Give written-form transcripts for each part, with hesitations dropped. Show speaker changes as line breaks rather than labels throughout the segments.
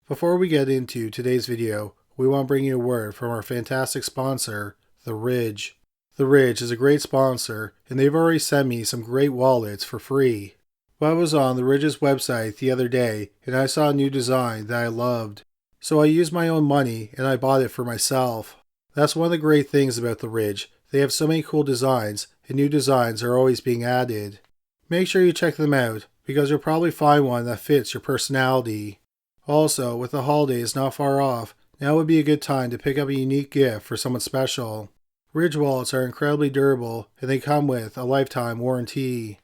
Before we get into today's video, we want to bring you a word from our fantastic sponsor, The Ridge. The Ridge is a great sponsor, and they've already sent me some great wallets for free. Well, I was on The Ridge's website the other day, and I saw a new design that I loved. So I used my own money, and I bought it for myself. That's one of the great things about The Ridge. They have so many cool designs, and new designs are always being added. Make sure you check them out, because you'll probably find one that fits your personality. Also, with the holidays not far off, now would be a good time to pick up a unique gift for someone special. Ridge wallets are incredibly durable, and they come with a lifetime warranty.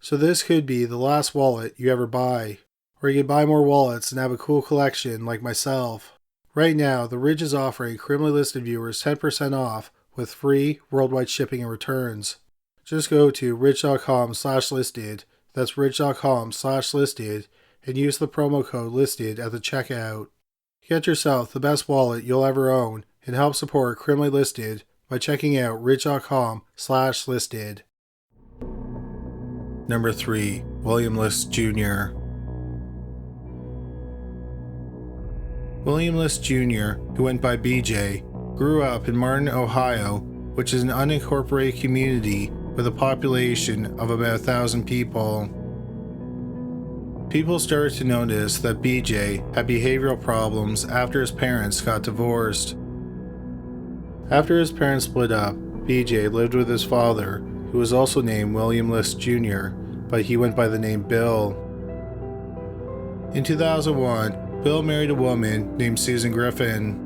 So this could be the last wallet you ever buy. Or you could buy more wallets and have a cool collection like myself. Right now, The Ridge is offering criminally listed viewers 10% off with free worldwide shipping and returns. Just go to ridge.com/listed, that's ridge.com/listed, and use the promo code listed at the checkout. Get yourself the best wallet you'll ever own and help support Criminally Listed by checking out ridge.com/listed. Number 3. William Liske Jr. William Liske Jr., who went by BJ, grew up in Martin, Ohio, which is an unincorporated community with a population of about 1,000 people. People started to notice that BJ had behavioral problems after his parents got divorced. After his parents split up, BJ lived with his father, who was also named William Liske Jr., but he went by the name Bill. In 2001, Bill married a woman named Susan Griffin.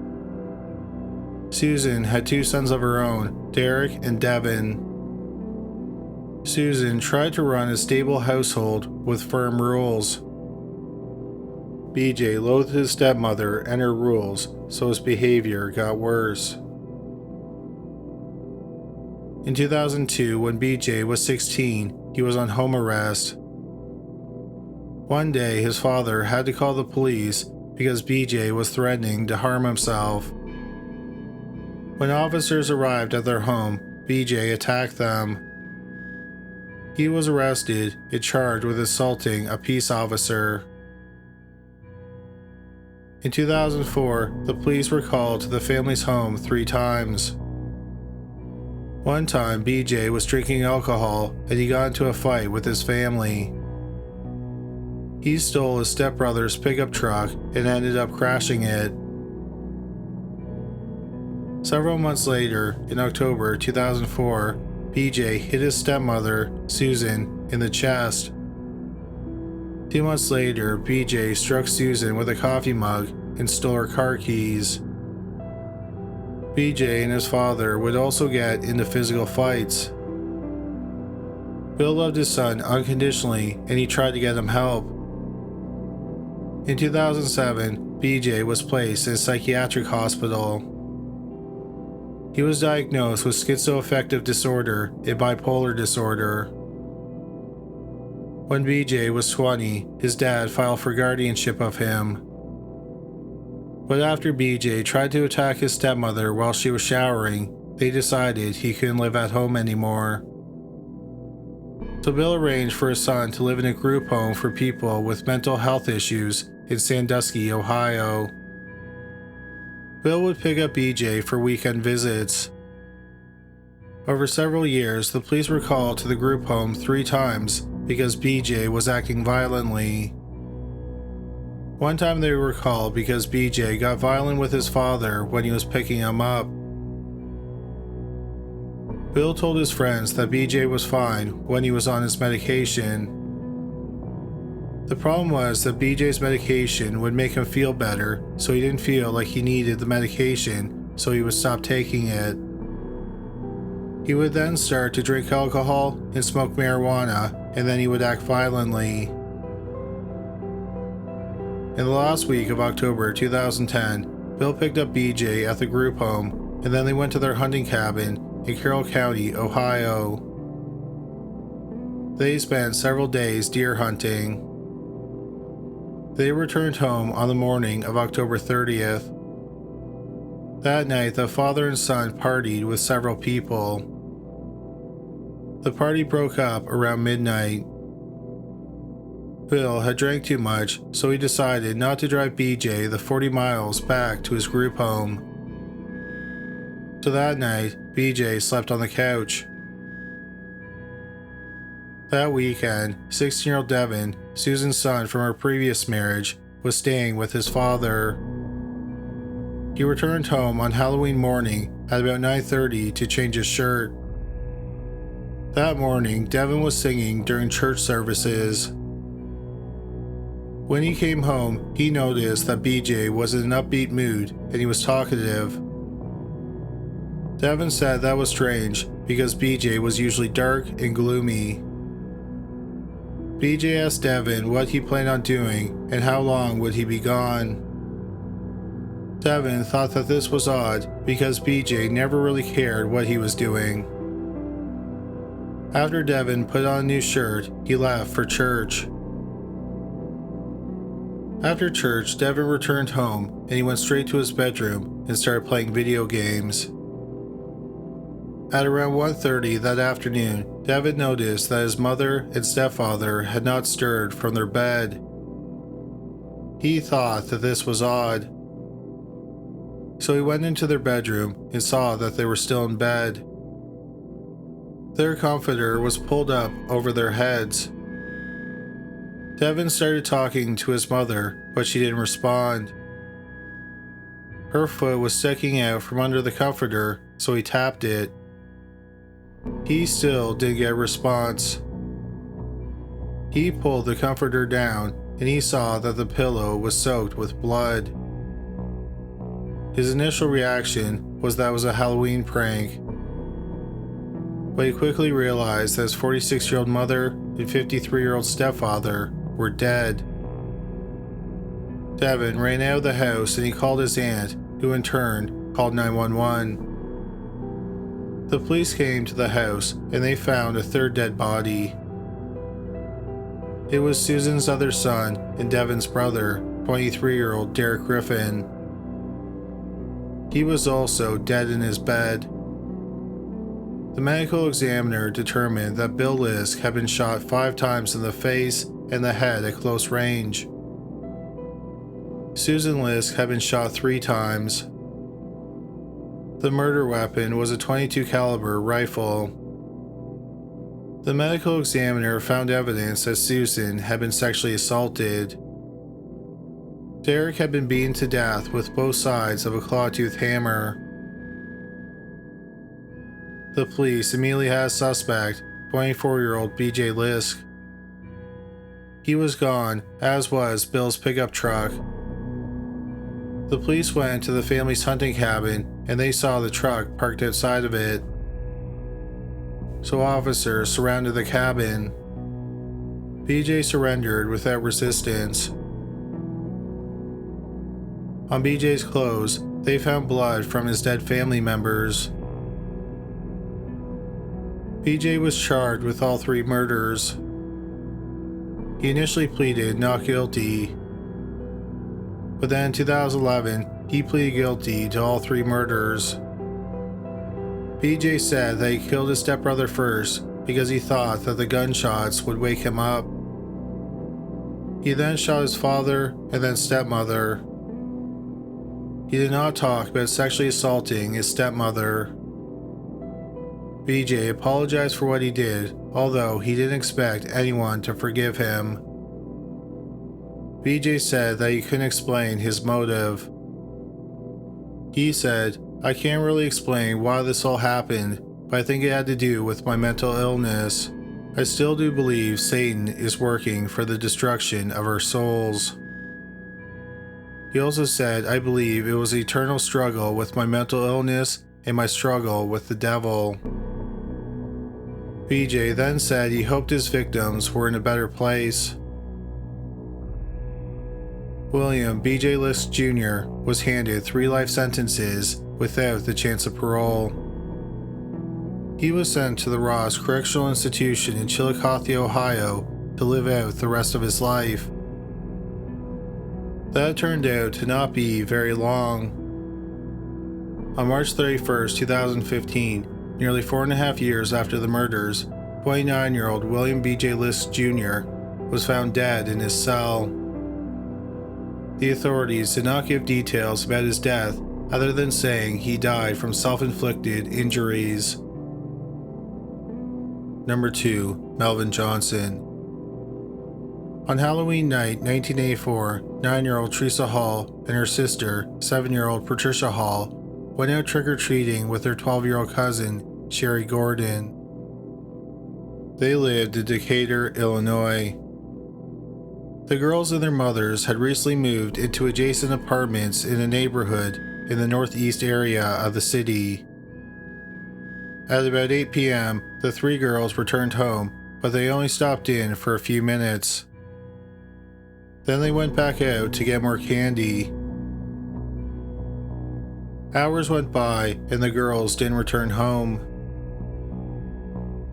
Susan had 2 sons of her own, Derek and Devin. Susan tried to run a stable household with firm rules. BJ loathed his stepmother and her rules, so his behavior got worse. In 2002, when BJ was 16, he was on home arrest. One day, his father had to call the police because BJ was threatening to harm himself. When officers arrived at their home, BJ attacked them. He was arrested and charged with assaulting a peace officer. In 2004, the police were called to the family's home 3 times. One time, BJ was drinking alcohol and he got into a fight with his family. He stole his stepbrother's pickup truck and ended up crashing it. Several months later, in October 2004, BJ hit his stepmother, Susan, in the chest. 2 months later, BJ struck Susan with a coffee mug and stole her car keys. BJ and his father would also get into physical fights. Bill loved his son unconditionally and he tried to get him help. In 2007, BJ was placed in a psychiatric hospital. He was diagnosed with schizoaffective disorder and bipolar disorder. When BJ was 20, his dad filed for guardianship of him. But after BJ tried to attack his stepmother while she was showering, they decided he couldn't live at home anymore. So Bill arranged for his son to live in a group home for people with mental health issues in Sandusky, Ohio. Bill would pick up BJ for weekend visits. Over several years, the police were called to the group home 3 times because BJ was acting violently. One time they were called because BJ got violent with his father when he was picking him up. Bill told his friends that BJ was fine when he was on his medication. The problem was that BJ's medication would make him feel better, so he didn't feel like he needed the medication, so he would stop taking it. He would then start to drink alcohol and smoke marijuana, and then he would act violently. In the last week of October 2010, Bill picked up BJ at the group home, and then they went to their hunting cabin in Carroll County, Ohio. They spent several days deer hunting. They returned home on the morning of October 30th. That night, the father and son partied with several people. The party broke up around midnight. Bill had drank too much, so he decided not to drive BJ the 40 miles back to his group home. So that night, BJ slept on the couch. That weekend, 16-year-old Devin, Susan's son from her previous marriage, was staying with his father. He returned home on Halloween morning at about 9:30 to change his shirt. That morning, Devin was singing during church services. When he came home, he noticed that BJ was in an upbeat mood and he was talkative. Devin said that was strange because BJ was usually dark and gloomy. BJ asked Devin what he planned on doing and how long would he be gone. Devin thought that this was odd because BJ never really cared what he was doing. After Devin put on a new shirt, he left for church. After church, Devin returned home and he went straight to his bedroom and started playing video games. At around 1:30 that afternoon, Devin noticed that his mother and stepfather had not stirred from their bed. He thought that this was odd. So he went into their bedroom and saw that they were still in bed. Their comforter was pulled up over their heads. Devin started talking to his mother, but she didn't respond. Her foot was sticking out from under the comforter, so he tapped it. He still didn't get a response. He pulled the comforter down and he saw that the pillow was soaked with blood. His initial reaction was that it was a Halloween prank, but he quickly realized that his 46-year-old mother and 53-year-old stepfather were dead. Devin ran out of the house and he called his aunt, who in turn called 911. The police came to the house and they found a third dead body. It was Susan's other son and Devin's brother, 23-year-old Derek Griffin. He was also dead in his bed. The medical examiner determined that Bill Liske had been shot 5 times in the face and the head at close range. Susan Liske had been shot 3 times. The murder weapon was a .22 caliber rifle. The medical examiner found evidence that Susan had been sexually assaulted. Derek had been beaten to death with both sides of a claw-toothed hammer. The police immediately had a suspect, 24-year-old BJ Liske. He was gone, as was Bill's pickup truck. The police went to the family's hunting cabin and they saw the truck parked outside of it. So officers surrounded the cabin. BJ surrendered without resistance. On BJ's clothes, they found blood from his dead family members. BJ was charged with all 3 murders. He initially pleaded not guilty, but then in 2011, he pleaded guilty to all 3 murders. BJ said that he killed his stepbrother first because he thought that the gunshots would wake him up. He then shot his father and then stepmother. He did not talk about sexually assaulting his stepmother. BJ apologized for what he did, although he didn't expect anyone to forgive him. BJ said that he couldn't explain his motive. He said, "I can't really explain why this all happened, but I think it had to do with my mental illness. I still do believe Satan is working for the destruction of our souls." He also said, "I believe it was an eternal struggle with my mental illness and my struggle with the devil." BJ then said he hoped his victims were in a better place. William BJ Liske Jr. was handed 3 life sentences without the chance of parole. He was sent to the Ross Correctional Institution in Chillicothe, Ohio, to live out the rest of his life. That turned out to not be very long. On March 31st, 2015, nearly 4.5 years after the murders, 29-year-old William BJ Liske Jr. was found dead in his cell. The authorities did not give details about his death other than saying he died from self-inflicted injuries. Number 2. Melvin Johnson. On Halloween night 1984, 9-year-old Teresa Hall and her sister, 7-year-old Patricia Hall, went out trick-or-treating with their 12-year-old cousin, Sherry Gordon. They lived in Decatur, Illinois. The girls and their mothers had recently moved into adjacent apartments in a neighborhood in the northeast area of the city. At about 8 p.m., the 3 girls returned home, but they only stopped in for a few minutes. Then they went back out to get more candy. Hours went by and the girls didn't return home.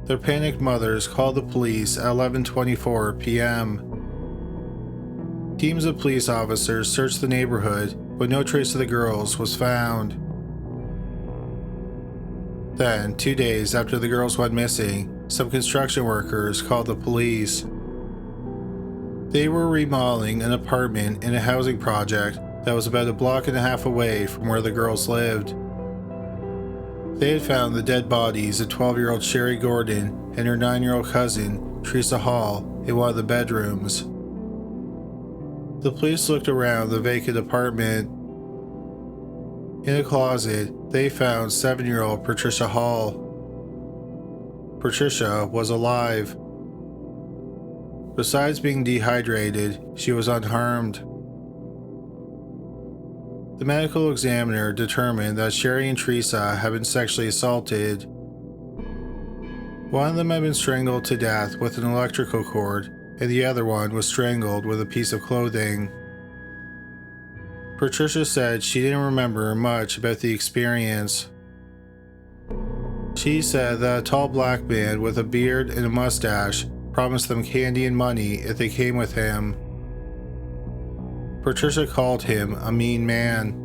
Their panicked mothers called the police at 11:24 p.m. Teams of police officers searched the neighborhood, but no trace of the girls was found. Then, 2 days after the girls went missing, some construction workers called the police. They were remodeling an apartment in a housing project that was about a block and a half away from where the girls lived. They had found the dead bodies of 12-year-old Sherry Gordon and her 9-year-old cousin, Teresa Hall, in one of the bedrooms. The police looked around the vacant apartment. In a closet, they found 7-year-old Patricia Hall. Patricia was alive. Besides being dehydrated, she was unharmed. The medical examiner determined that Sherry and Teresa had been sexually assaulted. One of them had been strangled to death with an electrical cord, and the other one was strangled with a piece of clothing. Patricia said she didn't remember much about the experience. She said that a tall black man with a beard and a mustache promised them candy and money if they came with him. Patricia called him a mean man.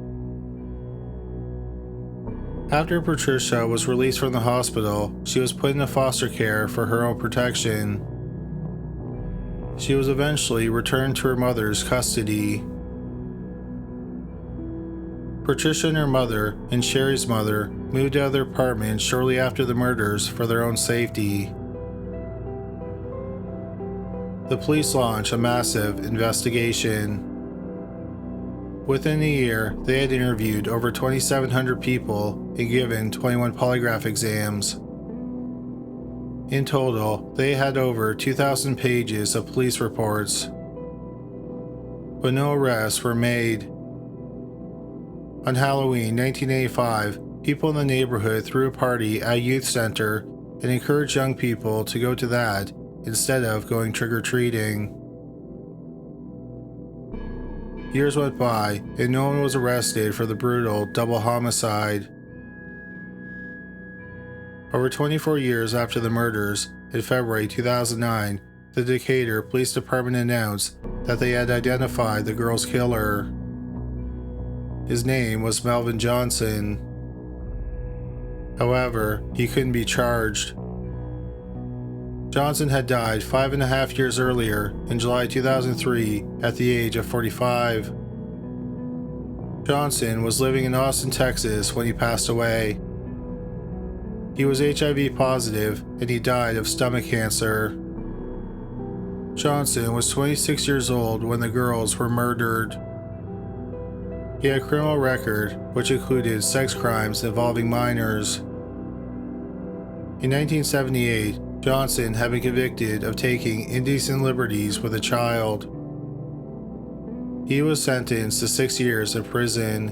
After Patricia was released from the hospital, she was put into foster care for her own protection. She was eventually returned to her mother's custody. Patricia and her mother and Sherry's mother moved out of their apartment shortly after the murders for their own safety. The police launched a massive investigation. Within a year, they had interviewed over 2,700 people and given 21 polygraph exams. In total, they had over 2,000 pages of police reports, but no arrests were made. On Halloween 1985, people in the neighborhood threw a party at a youth center and encouraged young people to go to that instead of going trick-or-treating. Years went by and no one was arrested for the brutal double homicide. Over 24 years after the murders, in February 2009, the Decatur Police Department announced that they had identified the girl's killer. His name was Melvin Johnson. However, he couldn't be charged. Johnson had died 5.5 years earlier, in July 2003, at the age of 45. Johnson was living in Austin, Texas when he passed away. He was HIV positive and he died of stomach cancer. Johnson was 26 years old when the girls were murdered. He had a criminal record which included sex crimes involving minors. In 1978, Johnson had been convicted of taking indecent liberties with a child. He was sentenced to 6 years in prison.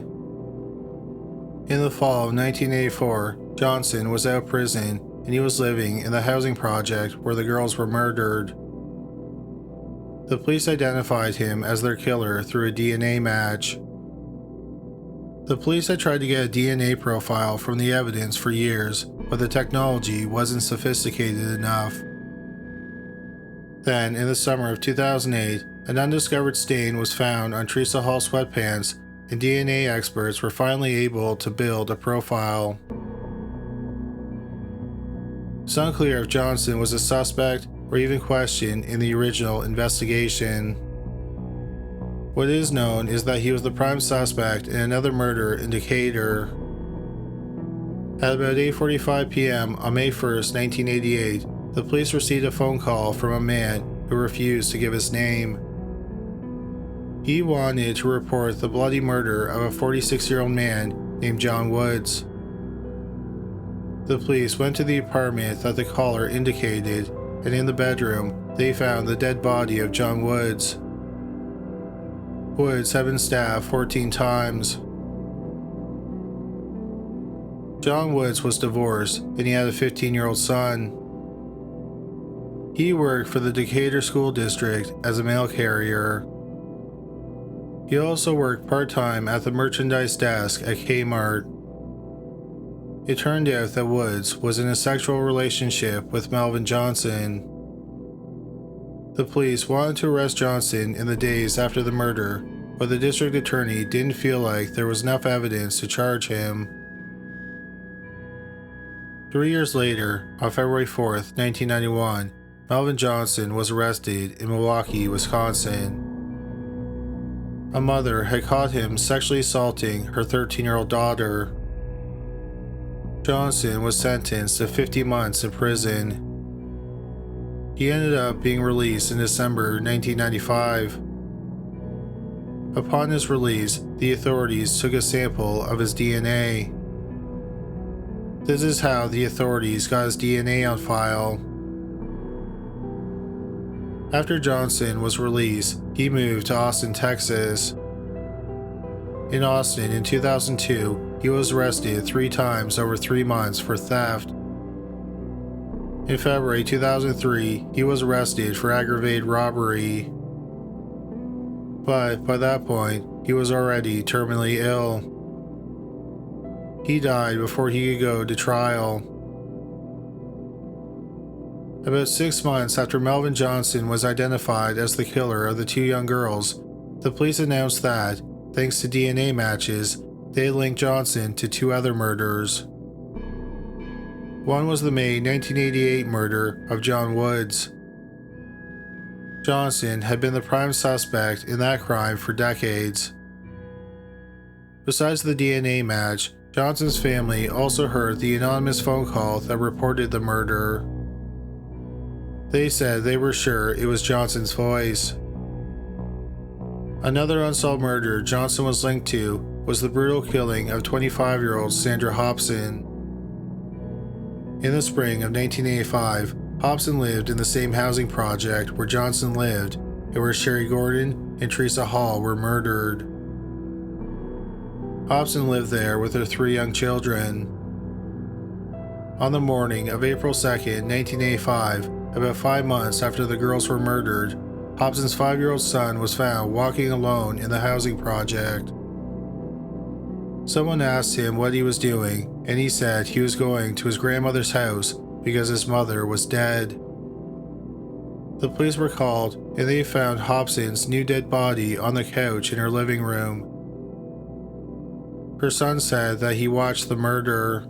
In the fall of 1984, Johnson was out of prison and he was living in the housing project where the girls were murdered. The police identified him as their killer through a DNA match. The police had tried to get a DNA profile from the evidence for years, but the technology wasn't sophisticated enough. Then, in the summer of 2008, an undiscovered stain was found on Teresa Hall's sweatpants, and DNA experts were finally able to build a profile. It's unclear if Johnson was a suspect or even questioned in the original investigation. What is known is that he was the prime suspect in another murder in Decatur. At about 8:45 p.m. on May 1st, 1988, the police received a phone call from a man who refused to give his name. He wanted to report the bloody murder of a 46-year-old man named John Woods. The police went to the apartment that the caller indicated, and in the bedroom, they found the dead body of John Woods. Woods had been stabbed 14 times. John Woods was divorced, and he had a 15-year-old son. He worked for the Decatur School District as a mail carrier. He also worked part-time at the merchandise desk at Kmart. It turned out that Woods was in a sexual relationship with Melvin Johnson. The police wanted to arrest Johnson in the days after the murder, but the district attorney didn't feel like there was enough evidence to charge him. 3 years later, on February 4th, 1991, Melvin Johnson was arrested in Milwaukee, Wisconsin. A mother had caught him sexually assaulting her 13-year-old daughter. Johnson was sentenced to 50 months in prison. He ended up being released in December 1995. Upon his release, the authorities took a sample of his DNA. This is how the authorities got his DNA on file. After Johnson was released, he moved to Austin, Texas. In Austin in 2002, he was arrested 3 times over 3 months for theft. In February 2003, he was arrested for aggravated robbery. But by that point, he was already terminally ill. He died before he could go to trial. About 6 months after Melvin Johnson was identified as the killer of the 2 young girls, the police announced that, thanks to DNA matches, they linked Johnson to 2 other murders. One was the May 1988 murder of John Woods. Johnson had been the prime suspect in that crime for decades. Besides the DNA match, Johnson's family also heard the anonymous phone call that reported the murder. They said they were sure it was Johnson's voice. Another unsolved murder Johnson was linked to was the brutal killing of 25-year-old Sandra Hobson. In the spring of 1985, Hobson lived in the same housing project where Johnson lived and where Sherry Gordon and Teresa Hall were murdered. Hobson lived there with her 3 young children. On the morning of April 2nd, 1985, about 5 months after the girls were murdered, Hobson's 5-year-old son was found walking alone in the housing project. Someone asked him what he was doing, and he said he was going to his grandmother's house because his mother was dead. The police were called, and they found Hobson's new dead body on the couch in her living room. Her son said that he watched the murder.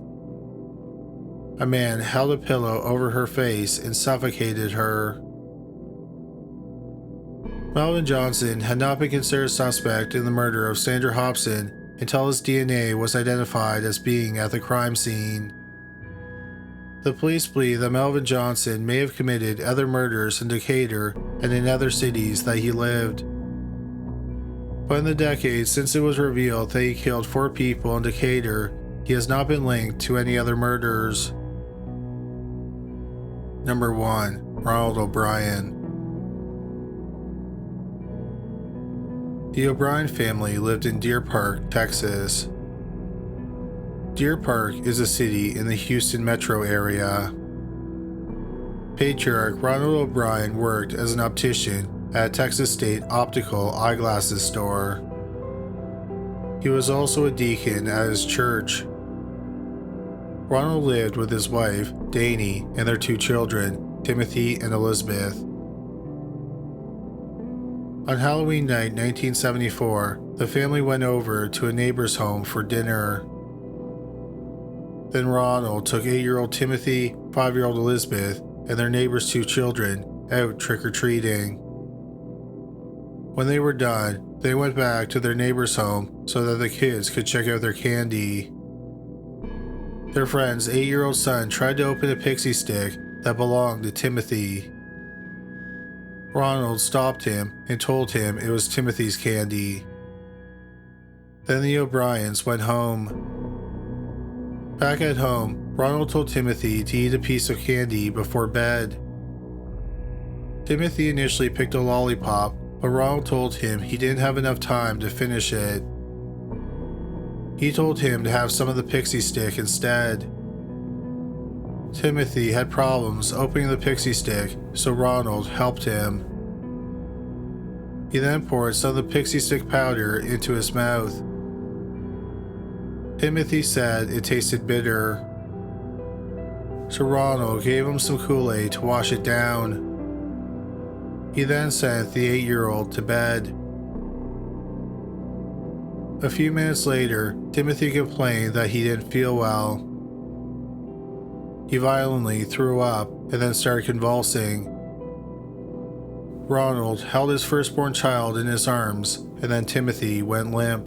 A man held a pillow over her face and suffocated her. Melvin Johnson had not been considered a suspect in the murder of Sandra Hobson until his DNA was identified as being at the crime scene. The police believe that Melvin Johnson may have committed other murders in Decatur and in other cities that he lived. But in the decades since it was revealed that he killed 4 people in Decatur, he has not been linked to any other murders. Number 1. Ronald O'Brien. The O'Brien family lived in Deer Park, Texas. Deer Park is a city in the Houston metro area. Patriarch Ronald O'Brien worked as an optician at a Texas State optical eyeglasses store. He was also a deacon at his church. Ronald lived with his wife, Dani, and their 2 children, Timothy and Elizabeth. On Halloween night 1974, the family went over to a neighbor's home for dinner. Then Ronald took 8-year-old Timothy, 5-year-old Elizabeth, and their neighbor's 2 children out trick-or-treating. When they were done, they went back to their neighbor's home so that the kids could check out their candy. Their friend's 8-year-old son tried to open a pixie stick that belonged to Timothy. Ronald stopped him and told him it was Timothy's candy. Then the O'Briens went home. Back at home, Ronald told Timothy to eat a piece of candy before bed. Timothy initially picked a lollipop, but Ronald told him he didn't have enough time to finish it. He told him to have some of the pixie stick instead. Timothy had problems opening the pixie stick, so Ronald helped him. He then poured some of the pixie stick powder into his mouth. Timothy said it tasted bitter, so Ronald gave him some Kool-Aid to wash it down. He then sent the 8-year-old to bed. A few minutes later, Timothy complained that he didn't feel well. He violently threw up and then started convulsing. Ronald held his firstborn child in his arms, and then Timothy went limp.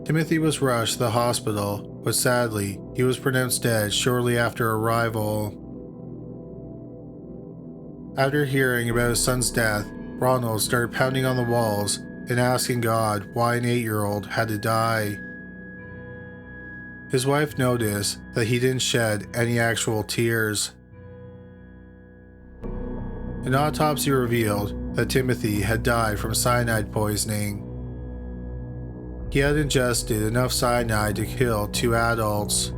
Timothy was rushed to the hospital, but sadly, he was pronounced dead shortly after arrival. After hearing about his son's death, Ronald started pounding on the walls and asking God why an 8-year-old had to die. His wife noticed that he didn't shed any actual tears. An autopsy revealed that Timothy had died from cyanide poisoning. He had ingested enough cyanide to kill 2 adults.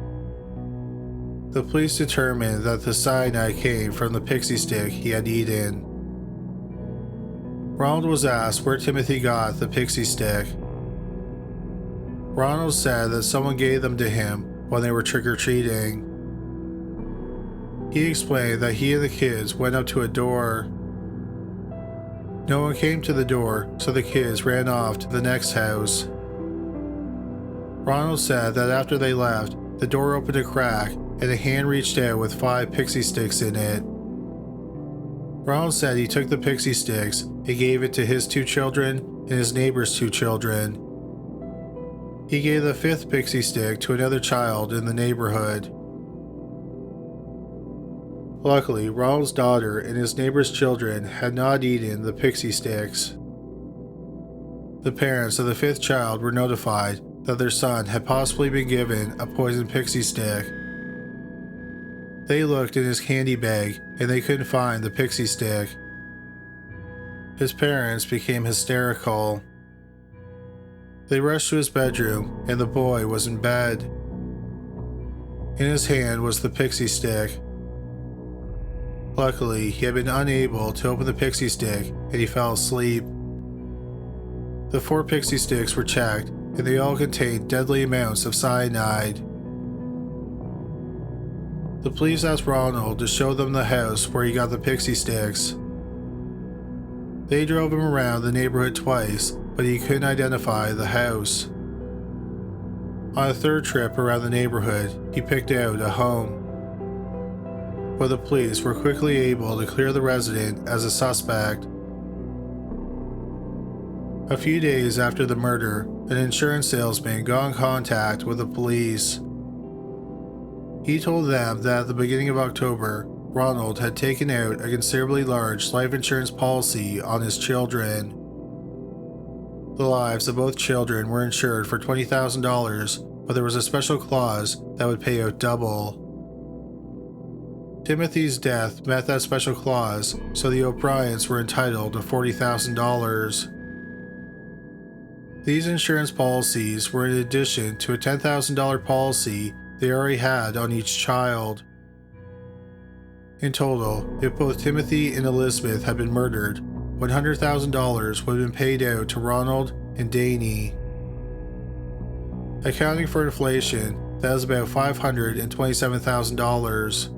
The police determined that the cyanide came from the pixie stick he had eaten. Ronald was asked where Timothy got the pixie stick. Ronald said that someone gave them to him when they were trick-or-treating. He explained that he and the kids went up to a door. No one came to the door, so the kids ran off to the next house. Ronald said that after they left, the door opened a crack and a hand reached out with 5 pixie sticks in it. Ronald said he took the pixie sticks and gave it to his 2 children and his neighbor's 2 children. He gave the 5th pixie stick to another child in the neighborhood. Luckily, Ronald's daughter and his neighbor's children had not eaten the pixie sticks. The parents of the 5th child were notified that their son had possibly been given a poisoned pixie stick. They looked in his candy bag and they couldn't find the pixie stick. His parents became hysterical. They rushed to his bedroom and the boy was in bed. In his hand was the pixie stick. Luckily, he had been unable to open the pixie stick and he fell asleep. The 4 pixie sticks were checked and they all contained deadly amounts of cyanide. The police asked Ronald to show them the house where he got the pixie sticks. They drove him around the neighborhood twice, but he couldn't identify the house. On a 3rd trip around the neighborhood, he picked out a home. But the police were quickly able to clear the resident as a suspect. A few days after the murder, an insurance salesman got in contact with the police. He told them that at the beginning of October, Ronald had taken out a considerably large life insurance policy on his children. The lives of both children were insured for $20,000, but there was a special clause that would pay out double. Timothy's death met that special clause, so the O'Briens were entitled to $40,000. These insurance policies were in addition to a $10,000 policy they already had on each child. In total, if both Timothy and Elizabeth had been murdered, $100,000 would have been paid out to Ronald and Danny. Accounting for inflation, that is about $527,000.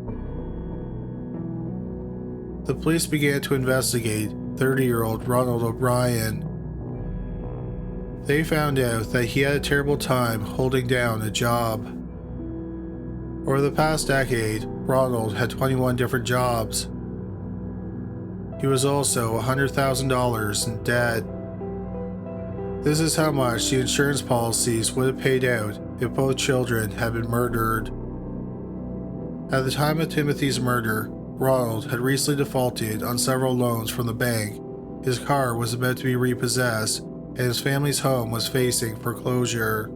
The police began to investigate 30-year-old Ronald O'Brien. They found out that he had a terrible time holding down a job. Over the past decade, Ronald had 21 different jobs. He was also $100,000 in debt. This is how much the insurance policies would have paid out if both children had been murdered. At the time of Timothy's murder, Ronald had recently defaulted on several loans from the bank. His car was about to be repossessed, and his family's home was facing foreclosure.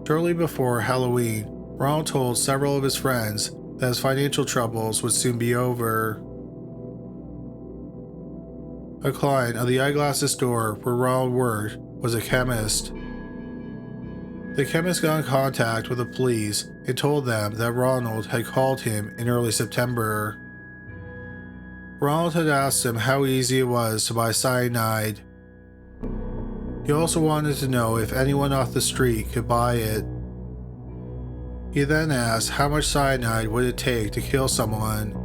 Shortly before Halloween, Ronald told several of his friends that his financial troubles would soon be over. A client of the eyeglasses store where Ronald worked was a chemist. The chemist got in contact with the police and told them that Ronald had called him in early September. Ronald had asked him how easy it was to buy cyanide. He also wanted to know if anyone off the street could buy it. He then asked how much cyanide would it take to kill someone.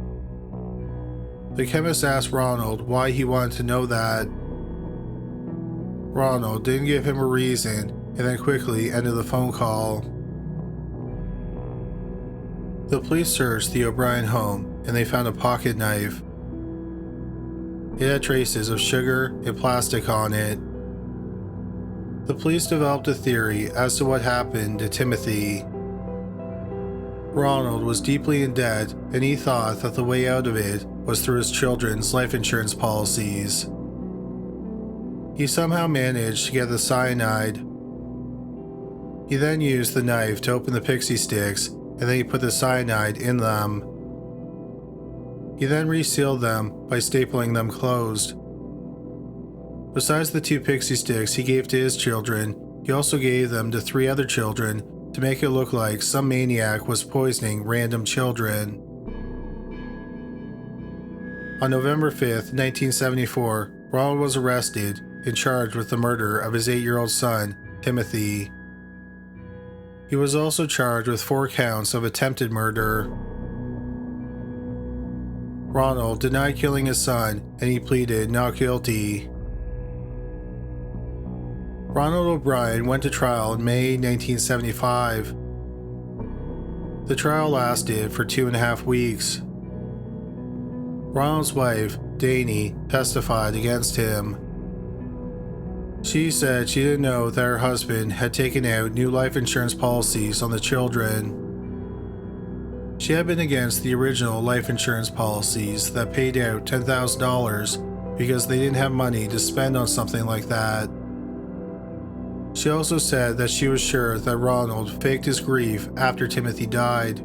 The chemist asked Ronald why he wanted to know that. Ronald didn't give him a reason and then quickly ended the phone call. The police searched the O'Brien home and they found a pocket knife. It had traces of sugar and plastic on it. The police developed a theory as to what happened to Timothy. Ronald was deeply in debt and he thought that the way out of it was through his children's life insurance policies. He somehow managed to get the cyanide. He then used the knife to open the pixie sticks and then he put the cyanide in them. He then resealed them by stapling them closed. Besides the 2 pixie sticks he gave to his children, he also gave them to 3 other children to make it look like some maniac was poisoning random children. On November 5th, 1974, Ronald was arrested and charged with the murder of his 8-year-old son, Timothy. He was also charged with 4 counts of attempted murder. Ronald denied killing his son and he pleaded not guilty. Ronald O'Brien went to trial in May 1975. The trial lasted for 2.5 weeks. Ronald's wife, Danny, testified against him. She said she didn't know that her husband had taken out new life insurance policies on the children. She had been against the original life insurance policies that paid out $10,000 because they didn't have money to spend on something like that. She also said that she was sure that Ronald faked his grief after Timothy died.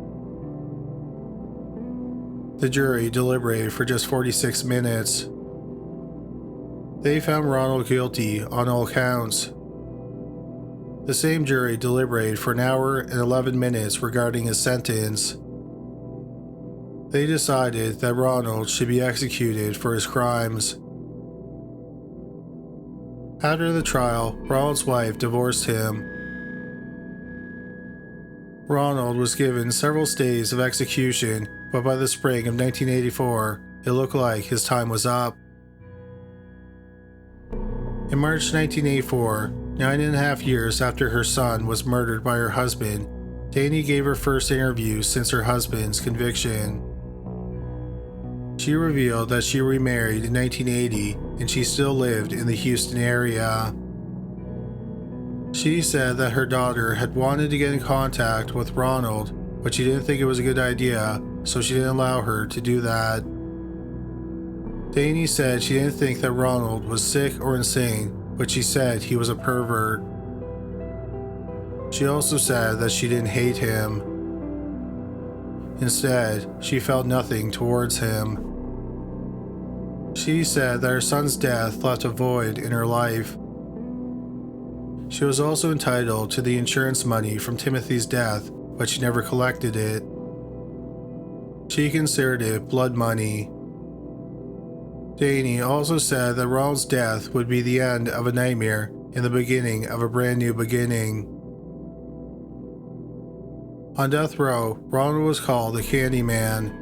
The jury deliberated for just 46 minutes. They found Ronald guilty on all counts. The same jury deliberated for an hour and 11 minutes regarding his sentence. They decided that Ronald should be executed for his crimes. After the trial, Ronald's wife divorced him. Ronald was given several stays of execution, but by the spring of 1984, it looked like his time was up. In March 1984, 9.5 years after her son was murdered by her husband, Danny gave her first interview since her husband's conviction. She revealed that she remarried in 1980 and she still lived in the Houston area. She said that her daughter had wanted to get in contact with Ronald, but she didn't think it was a good idea, so she didn't allow her to do that. Danny said she didn't think that Ronald was sick or insane, but she said he was a pervert. She also said that she didn't hate him. Instead, she felt nothing towards him. She said that her son's death left a void in her life. She was also entitled to the insurance money from Timothy's death, but she never collected it. She considered it blood money. Danny also said that Ronald's death would be the end of a nightmare and the beginning of a brand new beginning. On death row, Ronald was called the Candyman.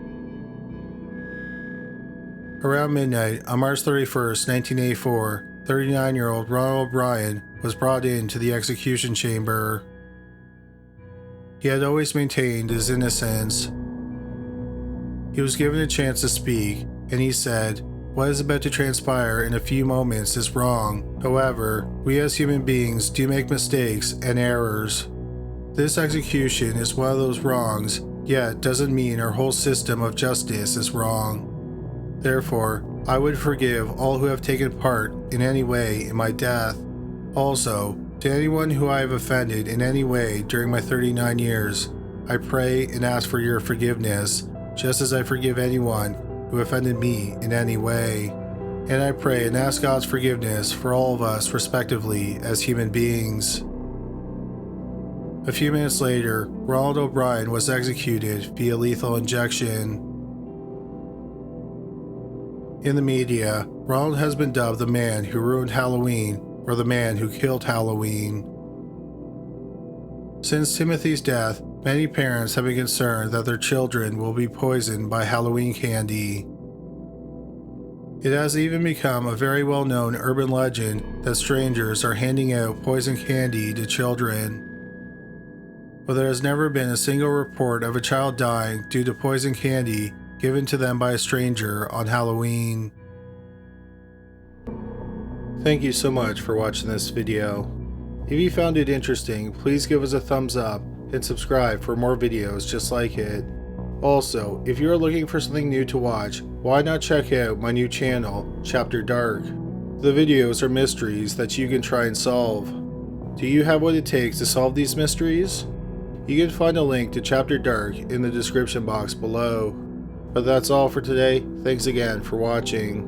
Around midnight on March 31st, 1984, 39-year-old Ronald O'Brien was brought into the execution chamber. He had always maintained his innocence. He was given a chance to speak, and he said, "What is about to transpire in a few moments is wrong. However, we as human beings do make mistakes and errors. This execution is one of those wrongs, yet doesn't mean our whole system of justice is wrong. Therefore, I would forgive all who have taken part in any way in my death. Also, to anyone who I have offended in any way during my 39 years, I pray and ask for your forgiveness, just as I forgive anyone who offended me in any way. And I pray and ask God's forgiveness for all of us respectively as human beings." A few minutes later, Ronald O'Brien was executed via lethal injection. In the media, Ronald has been dubbed the man who ruined Halloween or the man who killed Halloween. Since Timothy's death, many parents have been concerned that their children will be poisoned by Halloween candy. It has even become a very well-known urban legend that strangers are handing out poison candy to children. But there has never been a single report of a child dying due to poison candy given to them by a stranger on Halloween. Thank you so much for watching this video. If you found it interesting, please give us a thumbs up and subscribe for more videos just like it. Also, if you are looking for something new to watch, why not check out my new channel, Chapter Dark? The videos are mysteries that you can try and solve. Do you have what it takes to solve these mysteries? You can find a link to Chapter Dark in the description box below. But that's all for today. Thanks again for watching.